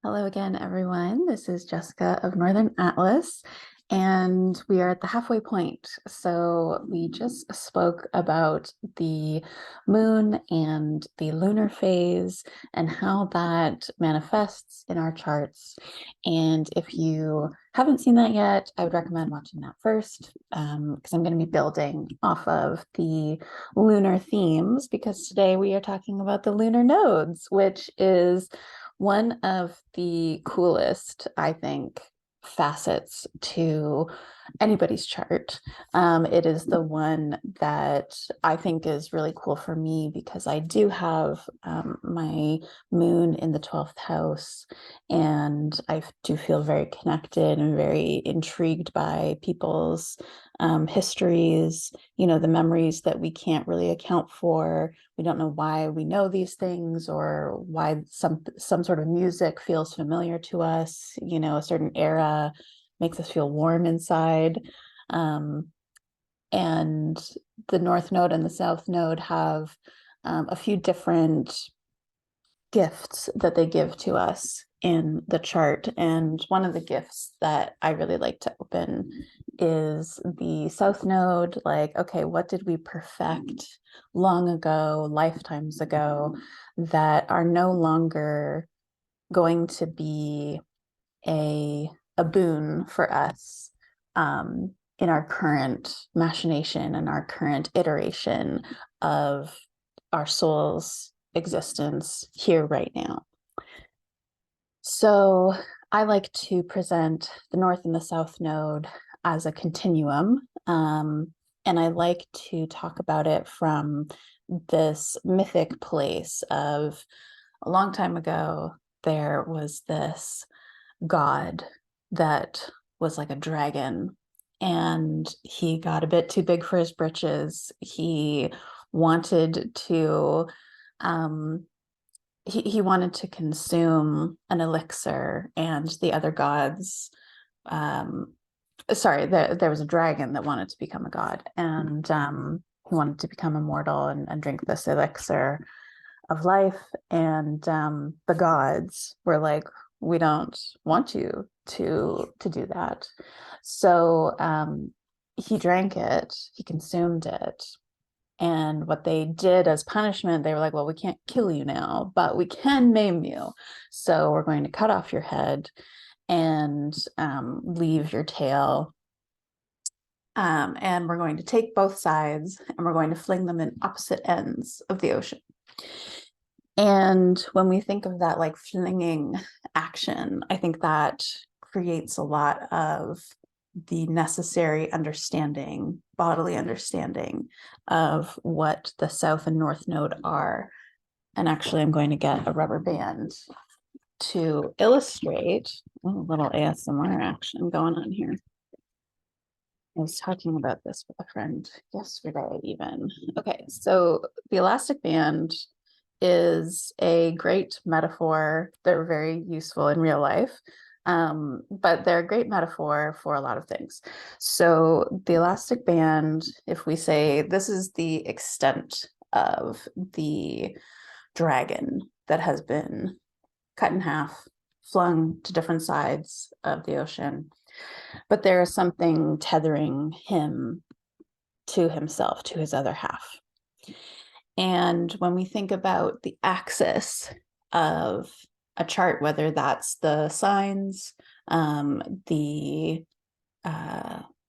Hello again, everyone. This is Jessica of Northern Atlas, and we are at the halfway point. So we just spoke about the moon and the lunar phase and how that manifests in our charts. And if you haven't seen that yet, I would recommend watching that first, because I'm going to be building off of the lunar themes, because today we are talking about the lunar nodes, which is one of the coolest, I think, facets to anybody's chart. It is the one that I think is really cool for me because I do have my moon in the 12th house, and I do feel very connected and very intrigued by people's histories, the memories that we can't really account for. We don't know why we know these things or why some sort of music feels familiar to us. A certain era makes us feel warm inside. Um, and the North Node and the South Node have a few different gifts that they give to us in the chart. And one of the gifts that I really like to open is the South Node. Like, okay, what did we perfect long ago, lifetimes ago, that are no longer going to be a boon for us in our current machination and our current iteration of our soul's existence here right now. So I like to present the North and the South Node as a continuum. And I like to talk about it from this mythic place of a long time ago, there was this god that was like a dragon, and he got a bit too big for his britches. He wanted to he wanted to consume an elixir, and the other gods sorry, there was a dragon that wanted to become a god, and he wanted to become immortal and drink this elixir of life. And the gods were like, we don't want you to do that. So he drank it, he consumed it. And what they did as punishment, they were like, well, we can't kill you now, but we can maim you. So we're going to cut off your head and leave your tail. And we're going to take both sides and we're going to fling them in opposite ends of the ocean. And when we think of that like flinging action, I think that creates a lot of the necessary understanding, bodily understanding of what the South and North Node are. And actually, I'm going to get a rubber band to illustrate a little ASMR action going on here. I was talking about this with a friend yesterday, even. Okay, so the elastic band is a great metaphor. They're very useful in real life, but they're a great metaphor for a lot of things. So the elastic band, if we say this is the extent of the dragon that has been cut in half, flung to different sides of the ocean, but there is something tethering him to himself, to his other half. And when we think about the axis of a chart, whether that's the signs, the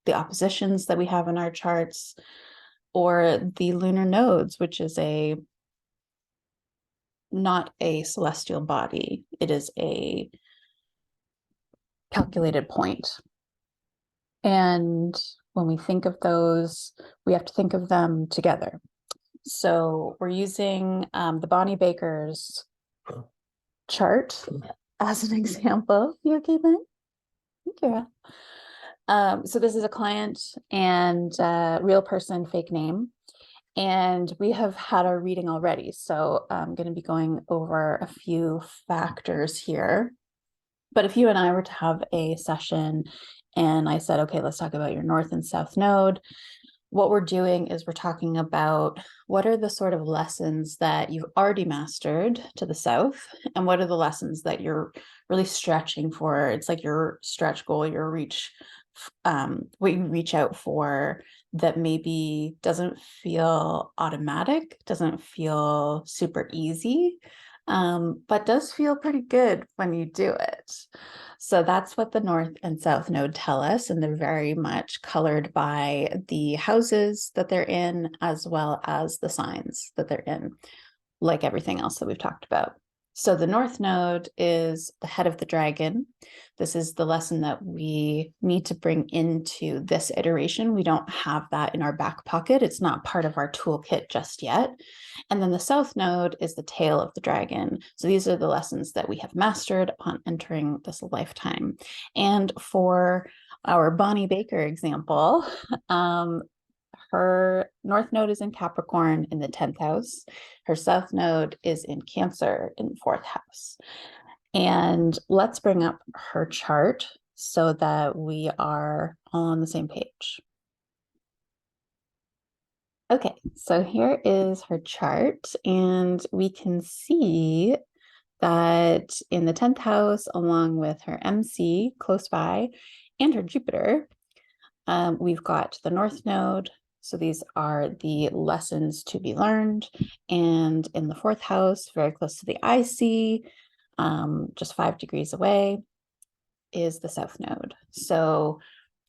oppositions that we have in our charts, or the lunar nodes, which is not a celestial body, it is a calculated point. And when we think of those, we have to think of them together. So we're using the Bonnie Baker's chart as an example. You okay, Ben? Thank you. So this is a client and real person, fake name. And we have had our reading already. So I'm going to be going over a few factors here. But if you and I were to have a session and I said, okay, let's talk about your North and South Node, what we're doing is we're talking about what are the sort of lessons that you've already mastered to the south, and what are the lessons that you're really stretching for. It's like your stretch goal, your reach, what you reach out for that maybe doesn't feel automatic, doesn't feel super easy, but does feel pretty good when you do it. So that's what the North and South Node tell us, and they're very much colored by the houses that they're in, as well as the signs that they're in, like everything else that we've talked about. So the North Node is the head of the dragon. This is the lesson that we need to bring into this iteration. We don't have that in our back pocket. It's not part of our toolkit just yet. And then the South Node is the tail of the dragon. So these are the lessons that we have mastered upon entering this lifetime. And for our Bonnie Baker example, her North Node is in Capricorn in the 10th house. Her South Node is in Cancer in the 4th house. And let's bring up her chart so that we are on the same page. Okay, so here is her chart, and we can see that in the 10th house, along with her MC close by and her Jupiter, we've got the North Node. So these are the lessons to be learned. And in the 4th house, very close to the IC, just 5 degrees away, is the South Node. So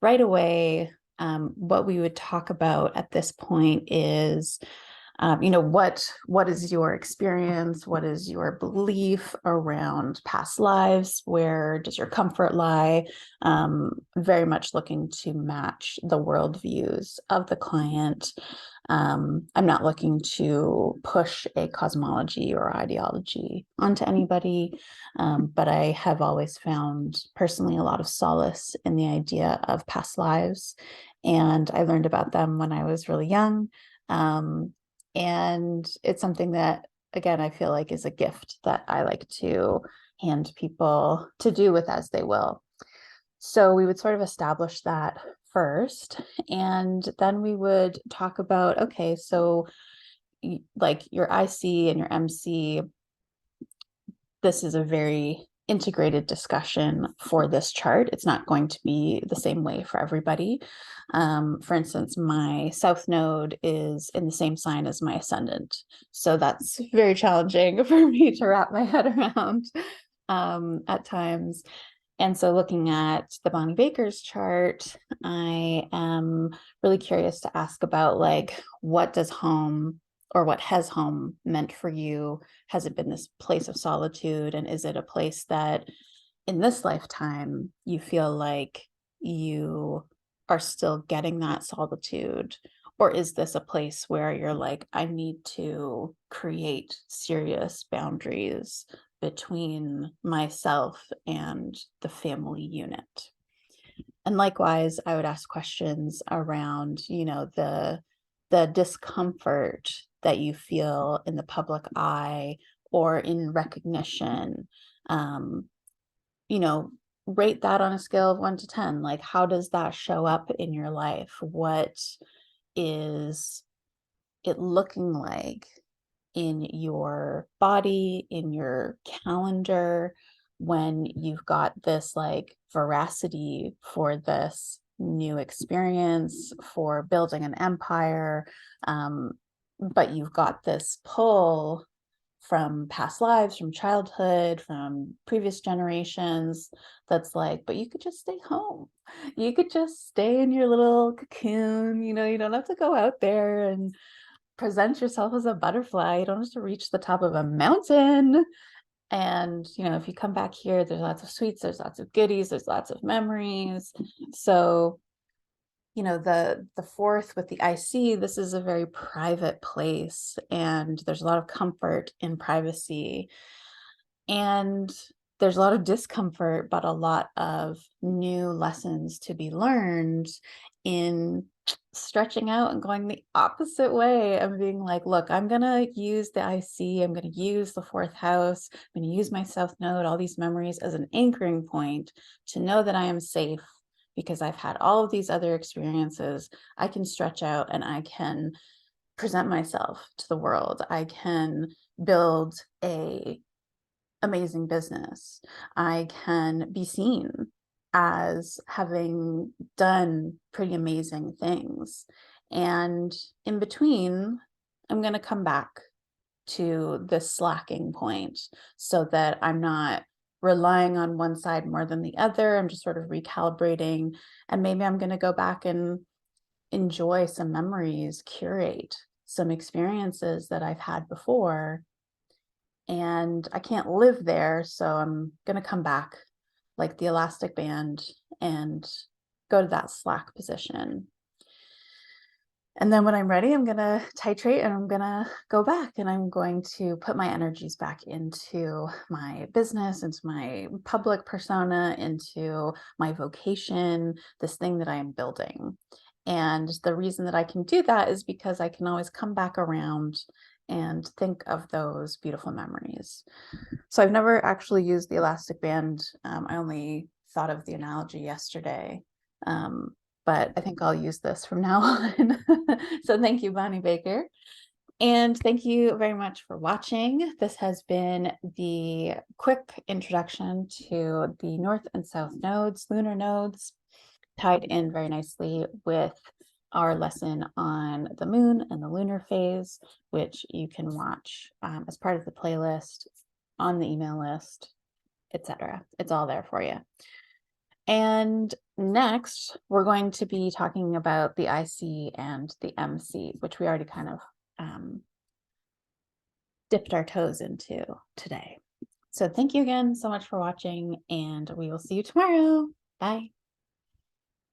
right away, what we would talk about at this point is what is your experience? What is your belief around past lives? Where does your comfort lie? Very much looking to match the worldviews of the client. I'm not looking to push a cosmology or ideology onto anybody, but I have always found personally a lot of solace in the idea of past lives. And I learned about them when I was really young. And it's something that, again, I feel like is a gift that I like to hand people to do with as they will. So we would sort of establish that first, and then we would talk about, okay, so like your IC and your MC, this is a very integrated discussion for this chart. It's not going to be the same way for everybody. For instance, my South Node is in the same sign as my ascendant. So that's very challenging for me to wrap my head around at times. And so looking at the Bonnie Baker's chart, I am really curious to ask about, like, what does home, or what has home meant for you? Has it been this place of solitude? And is it a place that in this lifetime you feel like you are still getting that solitude? Or is this a place where you're like, I need to create serious boundaries between myself and the family unit? And likewise, I would ask questions around, the discomfort that you feel in the public eye or in recognition. You know, rate that on a scale of 1 to 10. Like, how does that show up in your life? What is it looking like in your body, in your calendar, when you've got this like veracity for this new experience, for building an empire, but you've got this pull from past lives, from childhood, from previous generations, that's like, but you could just stay home. You could just stay in your little cocoon, you don't have to go out there and present yourself as a butterfly. You don't have to reach the top of a mountain. And, if you come back here, there's lots of sweets, there's lots of goodies, there's lots of memories. So, the 4th with the IC, this is a very private place, and there's a lot of comfort in privacy. And there's a lot of discomfort, but a lot of new lessons to be learned in stretching out and going the opposite way and being like, look, I'm going to use the IC, I'm going to use the 4th house, I'm going to use my South Node, all these memories as an anchoring point to know that I am safe, because I've had all of these other experiences. I can stretch out and I can present myself to the world. I can build a amazing business. I can be seen as having done pretty amazing things. And in between, I'm going to come back to this slacking point so that I'm not relying on one side more than the other. I'm just sort of recalibrating. And maybe I'm going to go back and enjoy some memories, curate some experiences that I've had before. And I can't live there, so I'm going to come back like the elastic band and go to that slack position. And then when I'm ready, I'm going to titrate and I'm going to go back and I'm going to put my energies back into my business, into my public persona, into my vocation, this thing that I am building. And the reason that I can do that is because I can always come back around and think of those beautiful memories. So I've never actually used the elastic band. I only thought of the analogy yesterday. But I think I'll use this from now on. So thank you, Bonnie Baker. And thank you very much for watching. This has been the quick introduction to the North and South nodes, lunar nodes, tied in very nicely with our lesson on the moon and the lunar phase, which you can watch as part of the playlist, on the email list, etc. It's all there for you. And next, we're going to be talking about the IC and the MC, which we already kind of dipped our toes into today. So thank you again so much for watching, and we will see you tomorrow. Bye.